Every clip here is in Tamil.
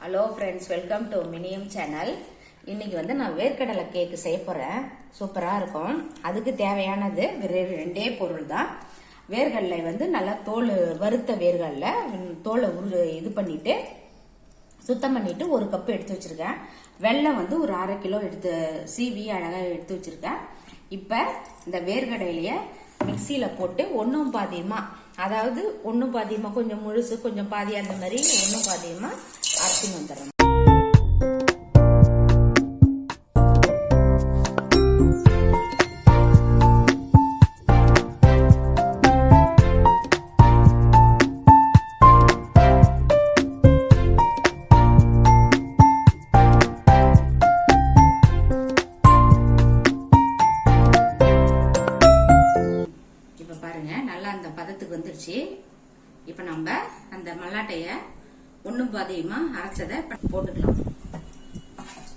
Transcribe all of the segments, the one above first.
ஹலோ ஃப்ரெண்ட்ஸ், வெல்கம் டு மினியம் சேனல். இன்னைக்கு வந்து நான் வேர்க்கடலை கேக்கு செய்ய போறேன். சூப்பரா இருக்கும். அதுக்கு தேவையானது ரெண்டே பொருள் தான். வேர்க்கடலை வந்து நல்லா வறுத்த வேர்க்கடலை தோலை இது பண்ணிட்டு சுத்தம் பண்ணிட்டு 1 கப் எடுத்து வச்சிருக்கேன். வெல்லம் வந்து ஒரு 1/2 கிலோ எடுத்து சீவி அழகா எடுத்து வச்சிருக்கேன். இப்ப இந்த வேர்க்கடலைய மிக்சியில போட்டு ஒன்னும் பாதியமா, அதாவது ஒன்னும் பாதியமா, கொஞ்சம் முழுசு கொஞ்சம் பாதி, அந்த மாதிரி ஒன்னும் பாதியமா அரைச்சின்னு வந்துடுறேன். இப்ப பாருங்க, நல்லா அந்த பதத்துக்கு வந்துருச்சு. இப்ப நம்ம அந்த மல்லாட்டைய ஒன்னும் பாதியமா அரைச்சதை போட்டுக்கலாம்.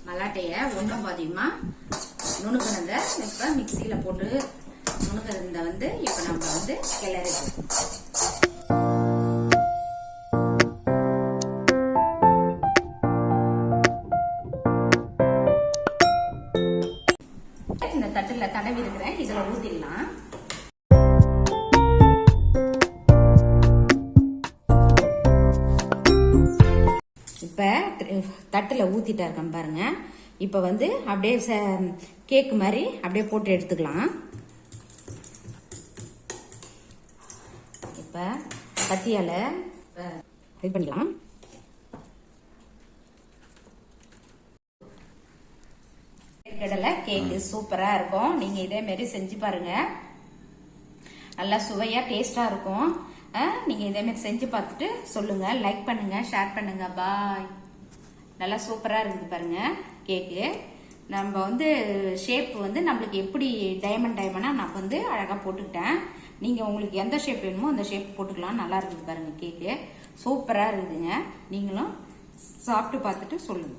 மல்லாட்டைய ஒன்னும் பாதியமா நுணுக்கினத இப்ப மிக்சியில போட்டு நுணுக்கிறத வந்து இப்ப நம்ம வந்து கிளறி இந்த தட்டுல தடவி இருக்கிறேன். இதுல ஊத்திடலாம். இப்ப தட்டுல ஊத்திட்டா இருக்கேன் பாருங்க. இப்ப வந்து அப்படியே கேக் மாதிரி அப்படியே போட்டு எடுத்துக்கலாம். இப்ப கத்தியால இது பண்ணிக்கலாம். கடலை கேக்கு சூப்பரா இருக்கும். நீங்க இதே மாதிரி செஞ்சு பாருங்க. நல்லா சுவையா டேஸ்டா இருக்கும். நீங்க இதே மாதிரி செஞ்சு பார்த்துட்டு சொல்லுங்க. லைக் பண்ணுங்க, ஷேர் பண்ணுங்க. பாய். நல்லா சூப்பரா இருக்குது பாருங்க கேக்கு. நம்ம வந்து ஷேப் வந்து நம்மளுக்கு எப்படி டைமண்டா நான் வந்து அழகா போட்டுக்கிட்டேன். நீங்க உங்களுக்கு எந்த ஷேப் வேணுமோ அந்த ஷேப் போட்டுக்கலாம். நல்லா இருக்குது பாருங்க கேக்கு. சூப்பரா இருக்குதுங்க. நீங்களும் சாப்பிட்டு பார்த்துட்டு சொல்லுங்க.